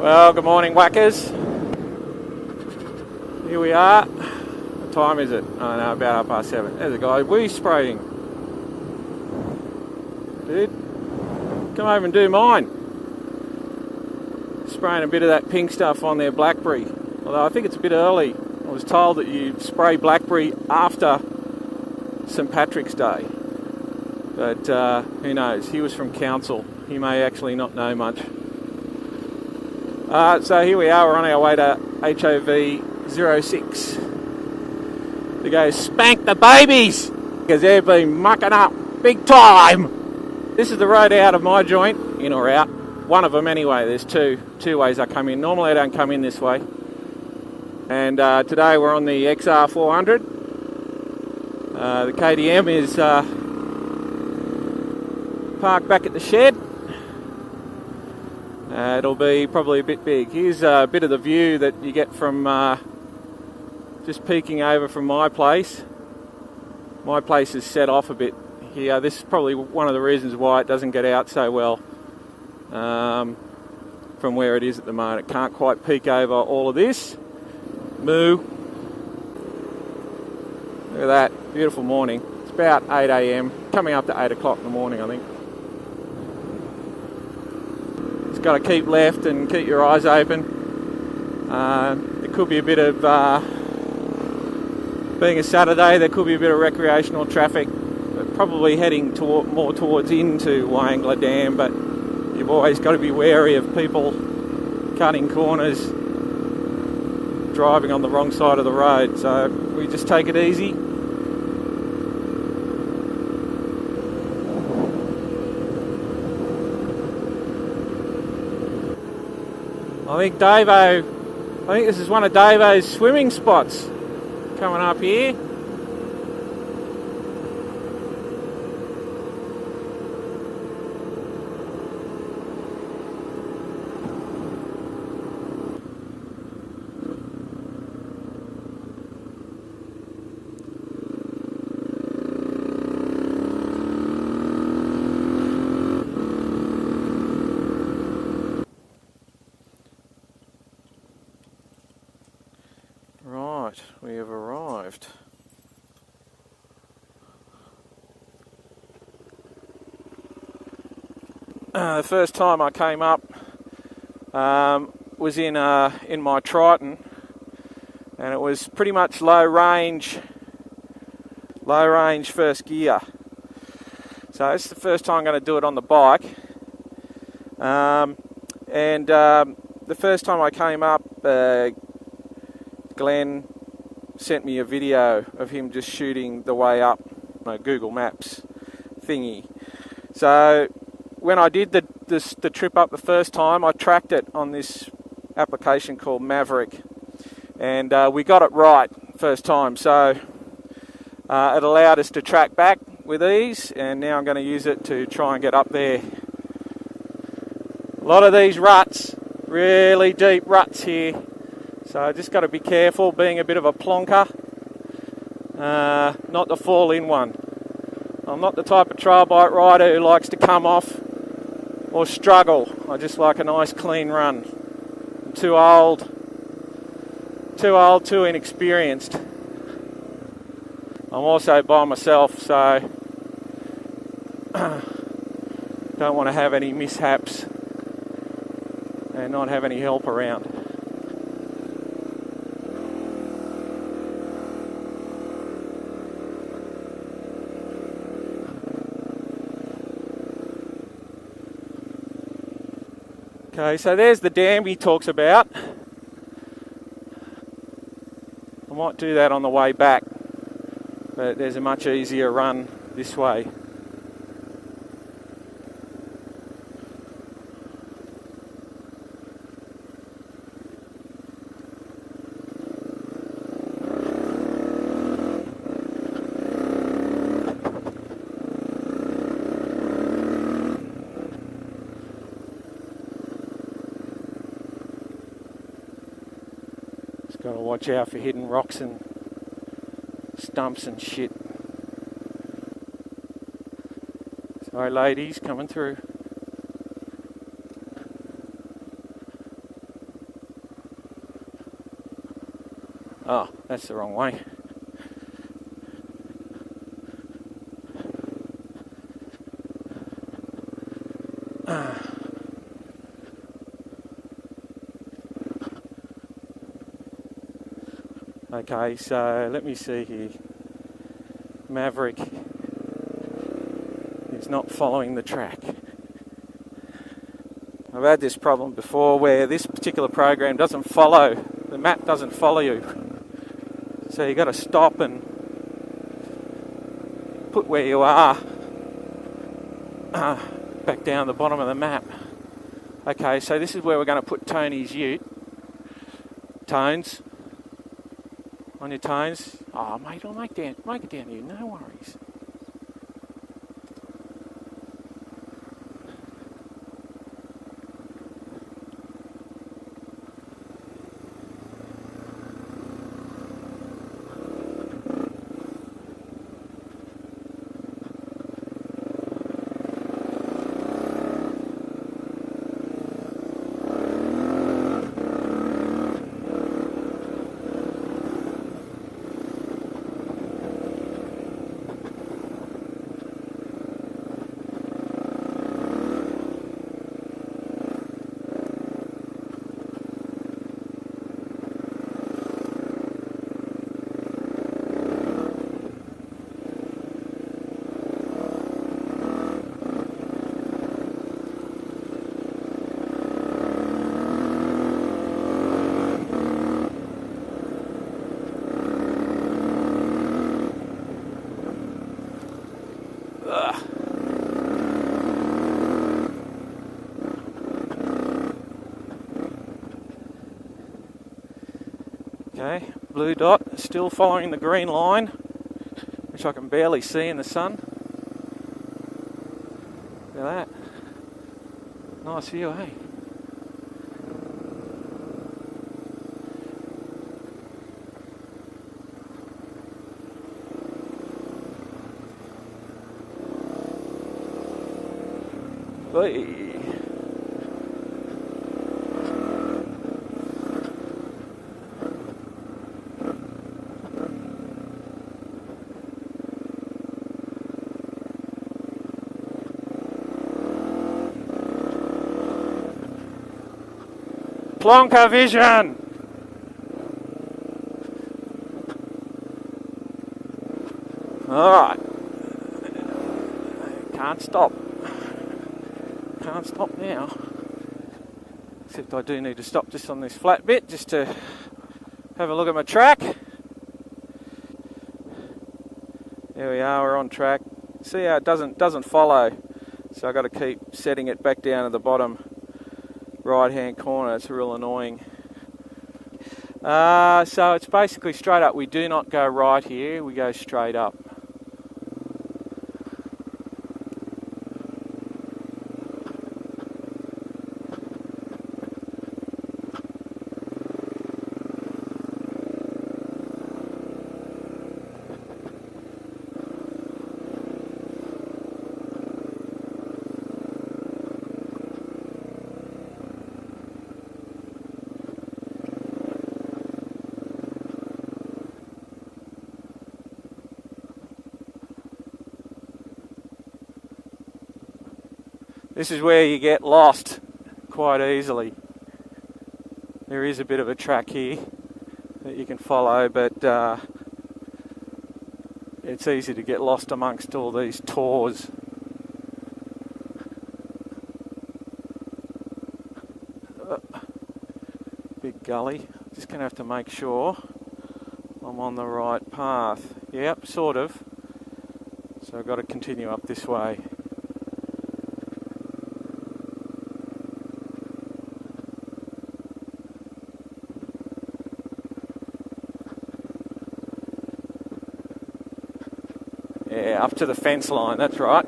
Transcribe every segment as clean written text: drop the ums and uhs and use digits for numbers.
Well, good morning, whackers. Here we are. What time is it? Oh no, about 7:30. There's a guy wee spraying. Dude, come over and do mine. Spraying a bit of that pink stuff on their blackberry. Although I think it's a bit early. I was told that you spray blackberry after St. Patrick's Day. But who knows? He was from council. He may actually not know much. So here we are, we're on our way to HOV06 to go spank the babies because they've been mucking up big time. This is the road out of my joint, in or out. One of them anyway, there's two ways I come in. Normally I don't come in this way. And today we're on the XR400. The KTM is parked back at the shed. It'll be probably a bit big. Here's a bit of the view that you get from just peeking over from my place. My place is set off a bit here. This is probably one of the reasons why it doesn't get out so well from where it is at the moment. It can't quite peek over all of this. Moo. Look at that. Beautiful morning. It's about 8 a.m. Coming up to 8 o'clock in the morning, I think. Got to keep left and keep your eyes open. There could be a bit of being a Saturday, there could be a bit of recreational traffic, probably heading more towards into Wangler Dam, but you've always got to be wary of people cutting corners, driving on the wrong side of the road, so we just take it easy. I think this is one of Davo's swimming spots coming up here. We have arrived. The first time I came up was in my Triton, and it was pretty much low range first gear. So it's the first time I'm going to do it on the bike. The first time I came up, Glenn sent me a video of him just shooting the way up on a Google Maps thingy. So when I did the trip up the first time, I tracked it on this application called Maverick, and we got it right first time. So it allowed us to track back with ease, and now I'm going to use it to try and get up there. A lot of these ruts, really deep ruts here. So I just got to be careful, being a bit of a plonker, not to fall in one. I'm not the type of trail bike rider who likes to come off or struggle. I just like a nice clean run. I'm too old, too inexperienced. I'm also by myself, so don't want to have any mishaps and not have any help around. Okay, so there's the dam he talks about. I might do that on the way back, but there's a much easier run this way. Got to watch out for hidden rocks and stumps and shit. Sorry ladies, coming through. Oh, that's the wrong way. Okay, so let me see here. Maverick is not following the track. I've had this problem before where this particular program doesn't follow, the map doesn't follow you. So you've got to stop and put where you are back down the bottom of the map. Okay, so this is where we're going to put Tony's ute. Tones. On your tones. Oh, mate, I'll make it down here, no worries. Okay, blue dot still following the green line, which I can barely see in the sun. Look at that. Nice view, eh? Hey. Plonker vision! Alright. Can't stop. Can't stop now. Except I do need to stop just on this flat bit just to have a look at my track. There we are, we're on track. See how it doesn't follow. So I've got to keep setting it back down to the bottom right hand corner. It's real annoying. So it's basically straight up. We do not go right here, we go straight up. This is where you get lost quite easily. There is a bit of a track here that you can follow, but it's easy to get lost amongst all these tors. Big gully. Just going to have to make sure I'm on the right path. Yep, sort of. So I've got to continue up this way. Yeah, up to the fence line, that's right.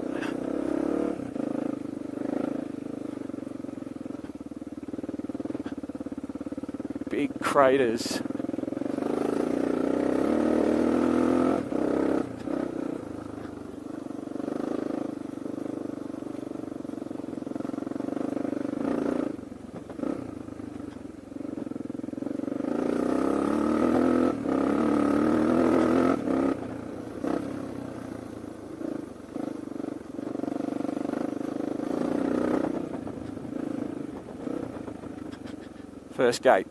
Big craters. First gate.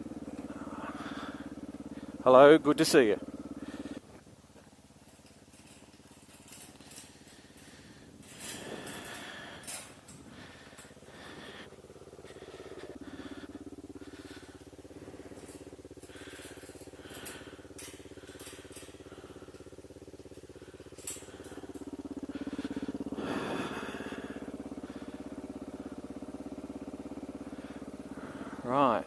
Hello, good to see you. Right.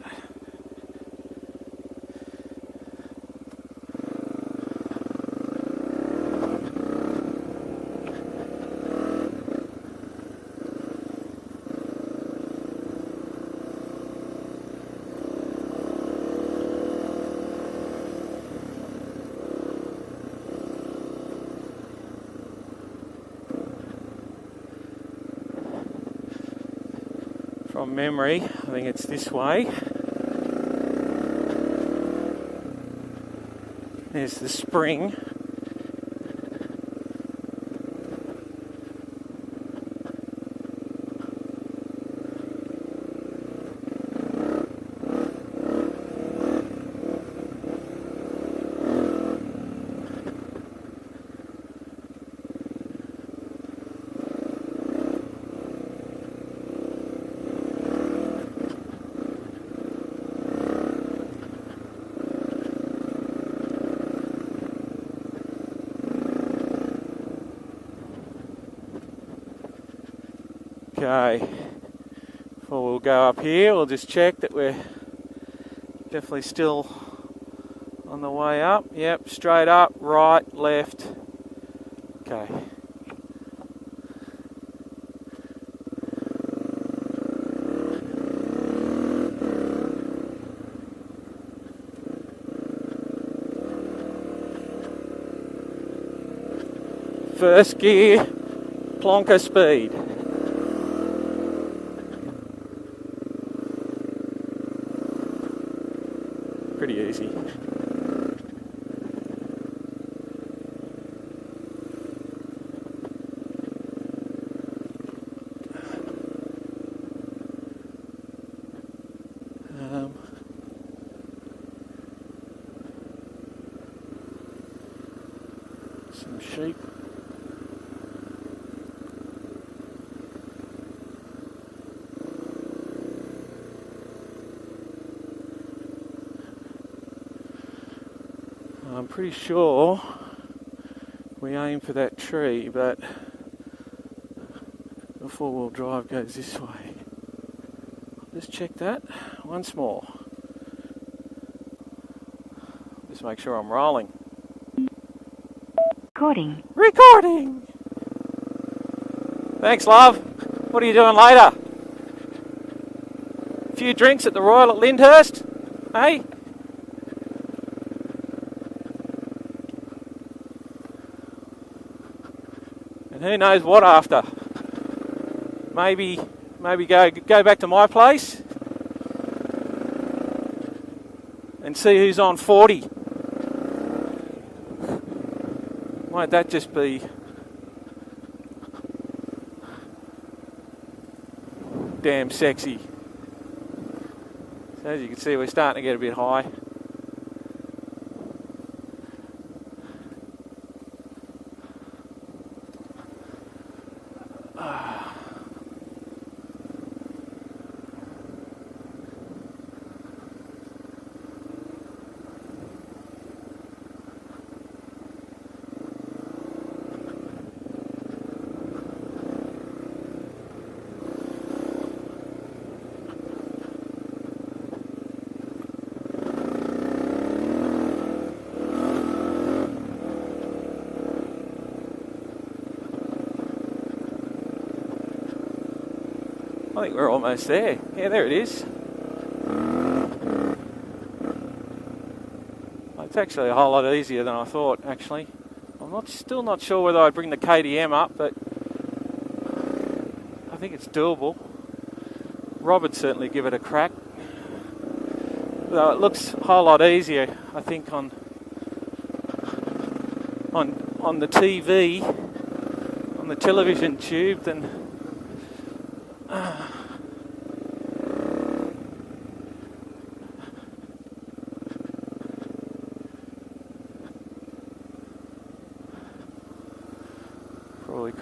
From memory, I think it's this way. There's the spring. Okay, before we'll go up here, we'll just check that we're definitely still on the way up. Yep, straight up, right, left. Okay. First gear, plonker speed. Pretty easy. Some sheep. I'm pretty sure we aim for that tree, but the four-wheel drive goes this way. Just check that once more. Just make sure I'm rolling. Recording! Thanks, love. What are you doing later? A few drinks at the Royal at Lyndhurst? Hey? And who knows what after? Maybe go back to my place and see who's on 40. Won't that just be damn sexy? So as you can see, we're starting to get a bit high. I think we're almost there. Yeah, there it is. It's actually a whole lot easier than I thought, actually. I'm still not sure whether I'd bring the KTM up, but I think it's doable. Rob would certainly give it a crack. Though it looks a whole lot easier, I think, on the TV, on the television tube than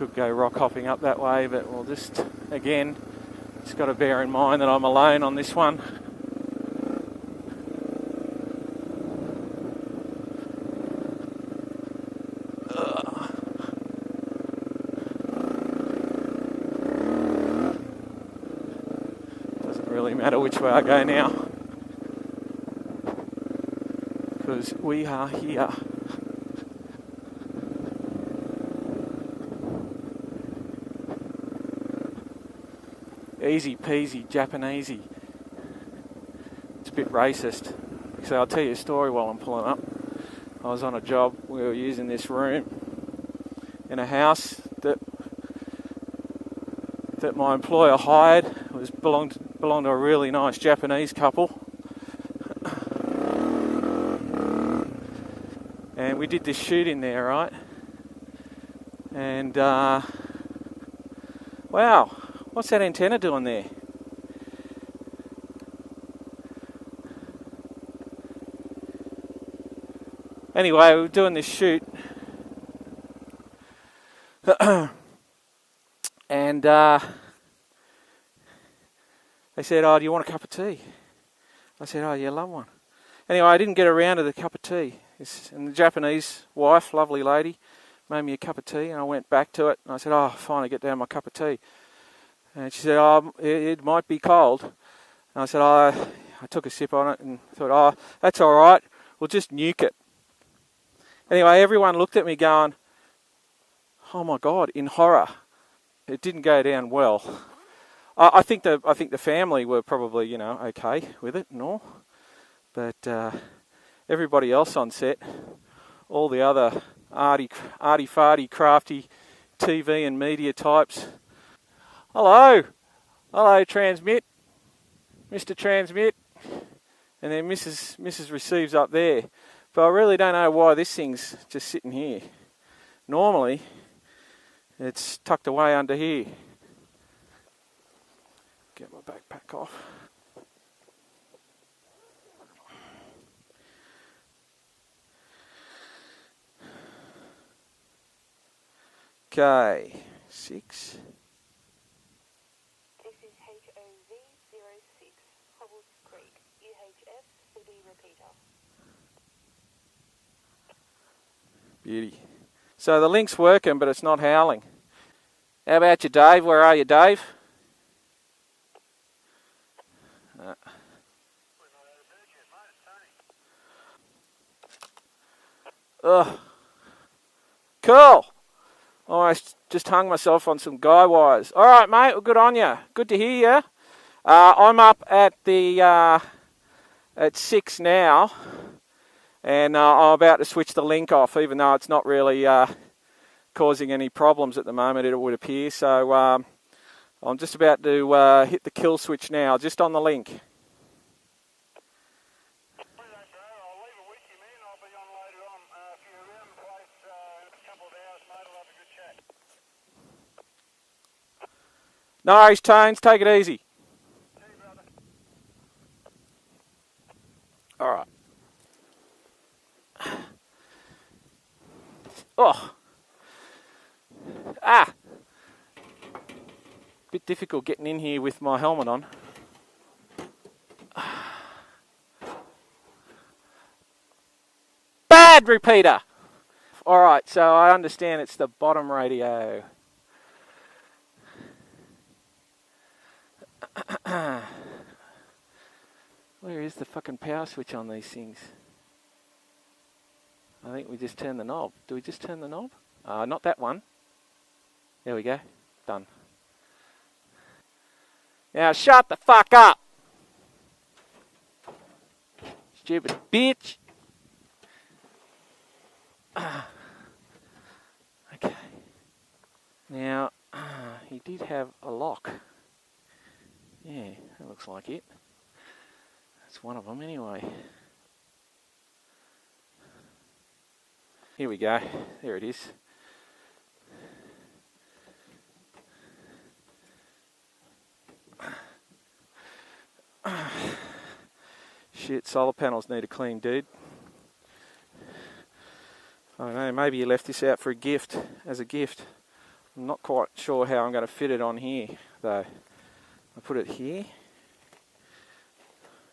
Could go rock hopping up that way, but we'll just, again, just got to bear in mind that I'm alone on this one. Doesn't really matter which way I go now, because we are here. Easy peasy, Japanesey. It's a bit racist. So I'll tell you a story while I'm pulling up. I was on a job, we were using this room in a house that my employer hired. It belonged to a really nice Japanese couple. And we did this shoot in there, right? And wow. What's that antenna doing there? Anyway, we were doing this shoot. And they said, "Oh, do you want a cup of tea?" I said, "Oh, yeah, love one." Anyway, I didn't get around to the cup of tea. And the Japanese wife, lovely lady, made me a cup of tea, and I went back to it. And I said, "Oh, finally get down my cup of tea." And she said, "Oh, it might be cold." And I said, "Oh," I took a sip on it and thought, "Oh, that's all right. We'll just nuke it." Anyway, everyone looked at me going, "Oh my God," in horror. It didn't go down well. I think the family were probably, okay with it and all. But everybody else on set, all the other arty-farty, crafty TV and media types, Hello, Transmit, Mr. Transmit, and then Mrs. Receives up there. But I really don't know why this thing's just sitting here. Normally, it's tucked away under here. Get my backpack off. Okay, 6. This is HOV06 UHF CD repeater. Beauty. So the link's working, but it's not howling. How about you, Dave? Where are you, Dave? Ugh. Cool. I just hung myself on some guy wires. All right, mate. Well, good on you. Good to hear you. I'm up at at 6 now, and I'm about to switch the link off, even though it's not really causing any problems at the moment, it would appear. So I'm just about to hit the kill switch now, just on the link. No worries, Tones. Take it easy. All right. Oh. Bit difficult getting in here with my helmet on. Bad repeater. All right, so I understand it's the bottom radio. Where is the fucking power switch on these things? I think we just turn the knob. Do we just turn the knob? Not that one. There we go. Done. Now shut the fuck up! Stupid bitch! Okay. Now, he did have a lock. Yeah, that looks like it. That's one of them anyway. Here we go. There it is. Shit, solar panels need a clean, dude. I don't know, maybe you left this out for a gift, as a gift. I'm not quite sure how I'm going to fit it on here though. I put it here.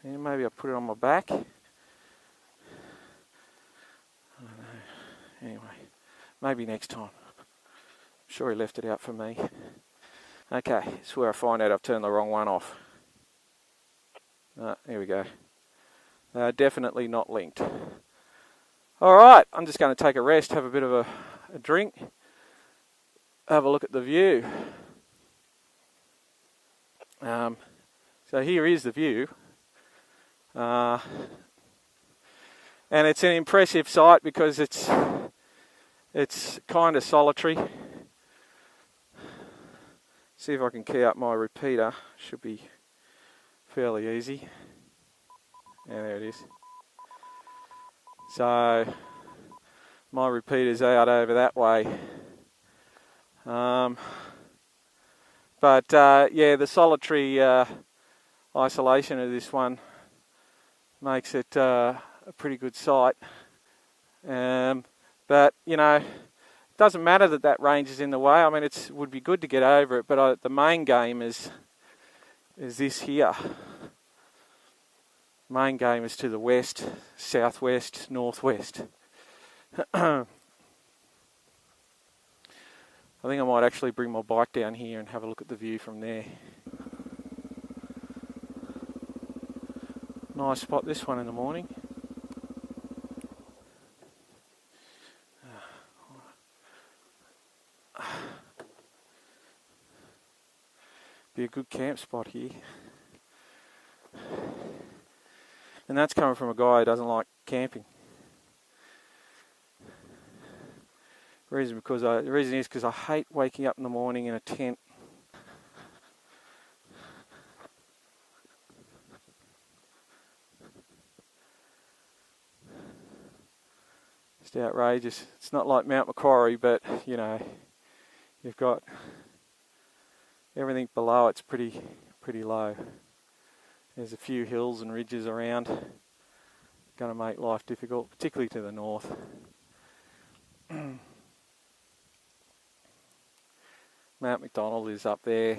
And maybe I put it on my back. I don't know. Anyway, maybe next time. I'm sure he left it out for me. Okay, it's where I find out I've turned the wrong one off. Here we go. Definitely not linked. Alright, I'm just going to take a rest, have a bit of a drink, have a look at the view. So here is the view. And it's an impressive sight because it's kind of solitary. See if I can key up my repeater. Should be fairly easy. Yeah, there it is. So my repeater's out over that way. Yeah, the solitary isolation of this one makes it a pretty good sight. But you know, it doesn't matter that range is in the way. I mean, it would be good to get over it, but the main game is this here. Main game is to the west, southwest, northwest. I think I might actually bring my bike down here and have a look at the view from there. Nice spot, this one in the morning. Be a good camp spot here. And that's coming from a guy who doesn't like camping. The reason is because I hate waking up in the morning in a tent. Just outrageous. It's not like Mount Macquarie, but you know, you've got everything below it's pretty low. There's a few hills and ridges around. Going to make life difficult, particularly to the north. Mount McDonald is up there.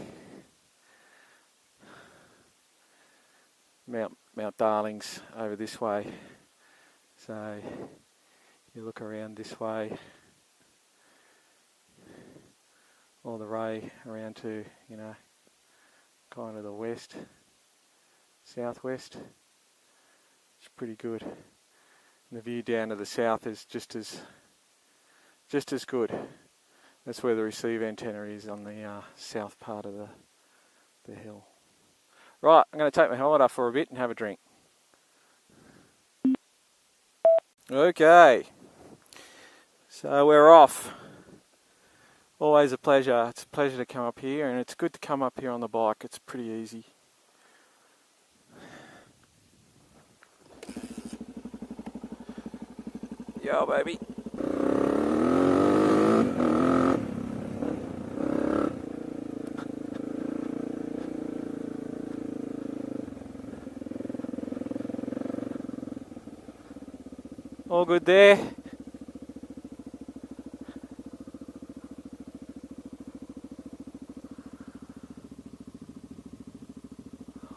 Mount Darling's over this way. So you look around this way. All the way around to, you know, kind of the west, southwest. It's pretty good. And the view down to the south is just as good. That's where the receive antenna is, on the south part of the hill. Right, I'm going to take my helmet off for a bit and have a drink. Okay, so we're off. Always a pleasure. It's a pleasure to come up here, and it's good to come up here on the bike. It's pretty easy. Yo, baby. All good there.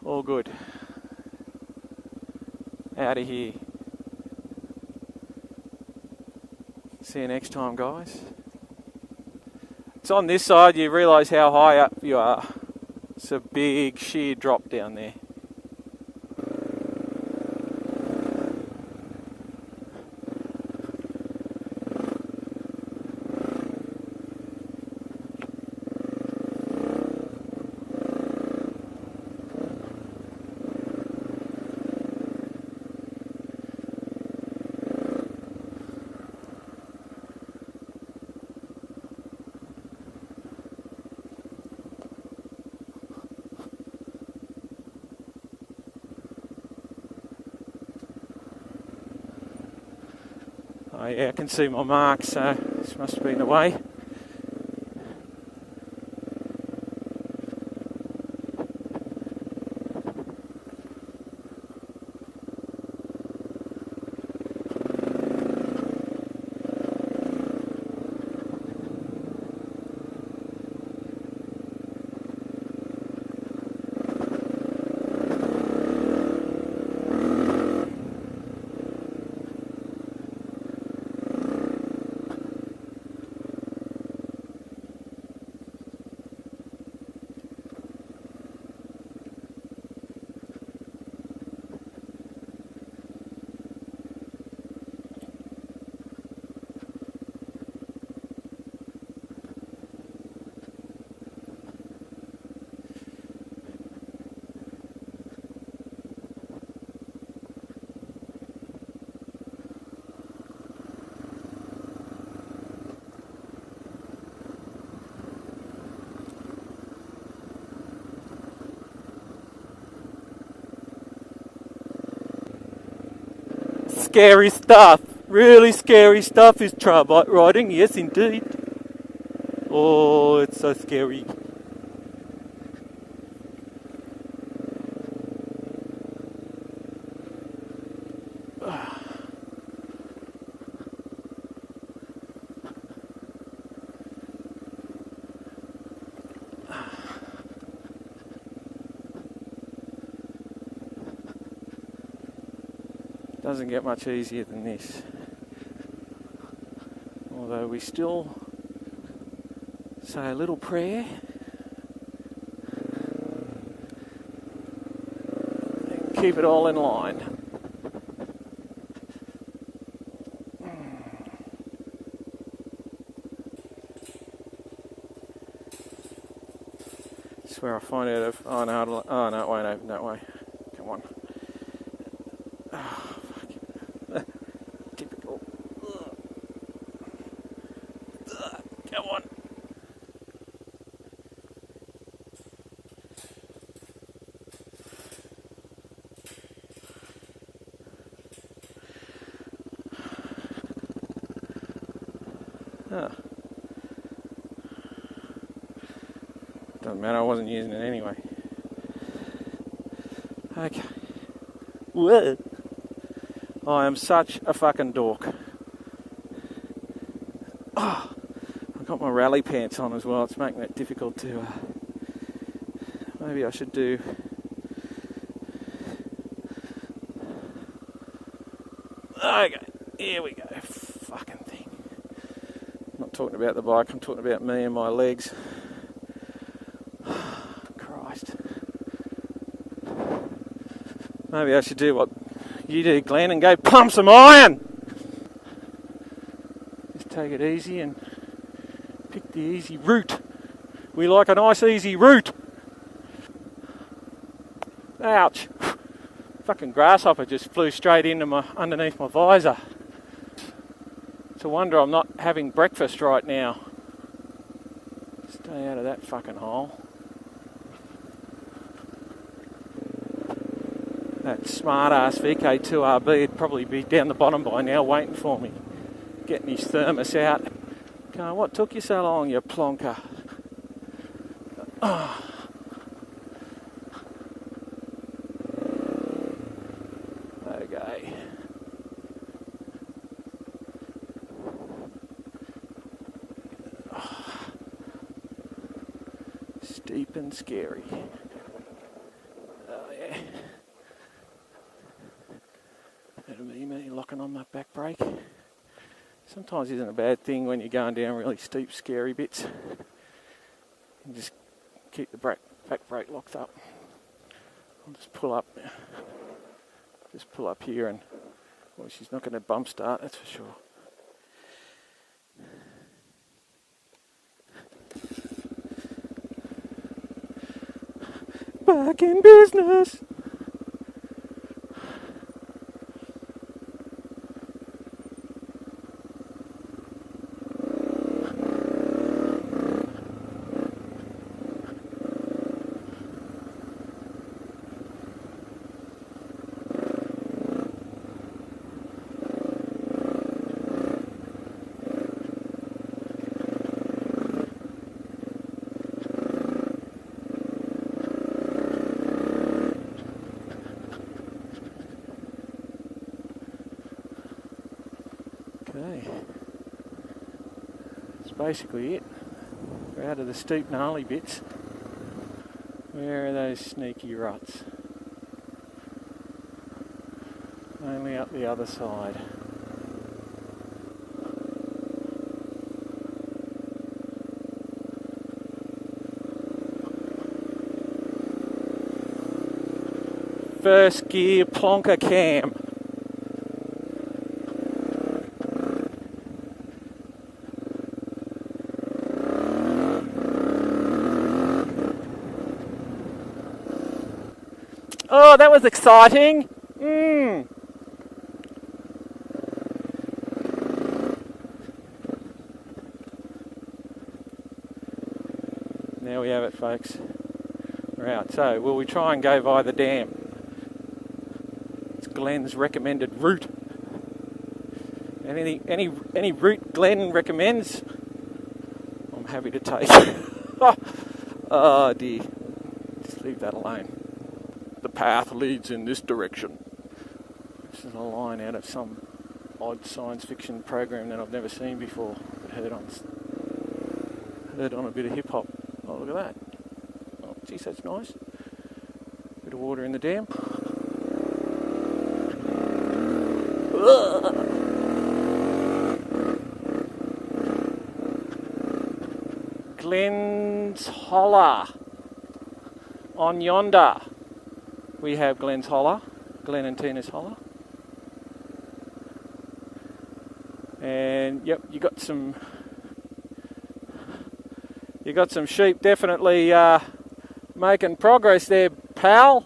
All good. Out of here. See you next time, guys. It's on this side, you realise how high up you are. It's a big sheer drop down there. Oh yeah, I can see my marks, so this must have been the way. scary stuff. Really scary stuff is trail bike riding. Yes, indeed. Oh, it's so scary. Doesn't get much easier than this. Although we still say a little prayer and keep it all in line. Swear I find out if... Oh no, it won't open that way. Come on. Oh, fuck. Typical. Come on. Oh. Doesn't matter, I wasn't using it anyway. Okay. Whoa. I am such a fucking dork. Oh, I've got my rally pants on as well. It's making it difficult to... maybe I should do... Okay, here we go. Fucking thing. I'm not talking about the bike, I'm talking about me and my legs. Christ. Maybe I should do what you do, Glenn, and go pump some iron! Just take it easy and pick the easy route. We like a nice easy route. Ouch. Fucking grasshopper just flew straight into underneath my visor. It's a wonder I'm not having breakfast right now. Stay out of that fucking hole. That smart ass VK2RB would probably be down the bottom by now waiting for me. Getting his thermos out. Going, what took you so long, you plonker? Oh. Okay. Oh. Steep and scary. Oh yeah. That'll be me locking on my back brake. Sometimes isn't a bad thing when you're going down really steep, scary bits. You just keep the back brake locked up. I'll just pull up. Just pull up here and... Well, she's not going to bump start, that's for sure. Back in business! Okay, that's basically it. We're out of the steep gnarly bits. Where are those sneaky ruts? Only up the other side. First gear plonker cam. Oh, that was exciting. There we have it, folks. We're out. So, will we try and go via the dam? It's Glenn's recommended route. Any route Glenn recommends, I'm happy to take. Oh dear, just leave that alone. The path leads in this direction. This is a line out of some odd science fiction program that I've never seen before, but heard on a bit of hip hop. Oh, look at that. Oh, geez, that's nice. Bit of water in the dam. Glenn's Holler. On yonder, we have Glenn's Holler. Glenn and Tina's Holler. And yep, you got some sheep definitely making progress there, pal.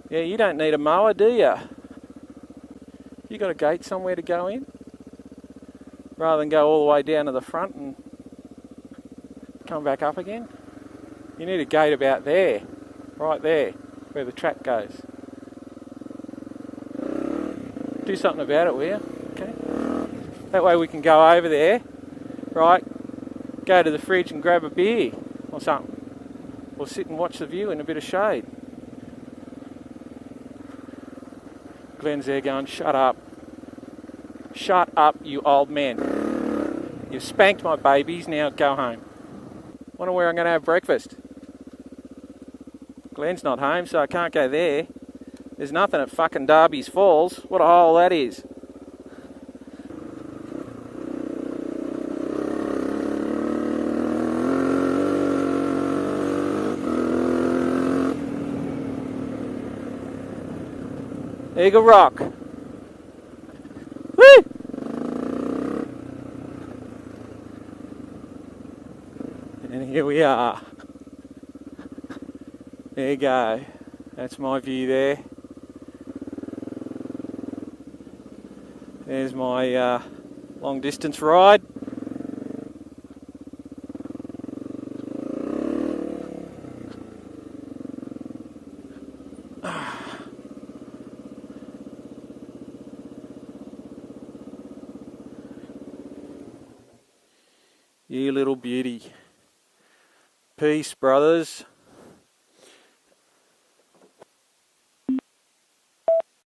Yeah, you don't need a mower, do you? You got a gate somewhere to go in? Rather than go all the way down to the front and come back up again? You need a gate about there, right there, where the track goes. Do something about it, will you? Okay. That way we can go over there, right, go to the fridge and grab a beer or something. Or sit and watch the view in a bit of shade. Glenn's there going, shut up. Shut up, you old man. You've spanked my babies, now go home. Wonder where I'm going to have breakfast. Glenn's not home, so I can't go there. There's nothing at fucking Darby's Falls. What a hole that is. Eagle Rock. Woo! And here we are. There you go. That's my view there. There's my long distance ride. You little beauty. Peace, brothers.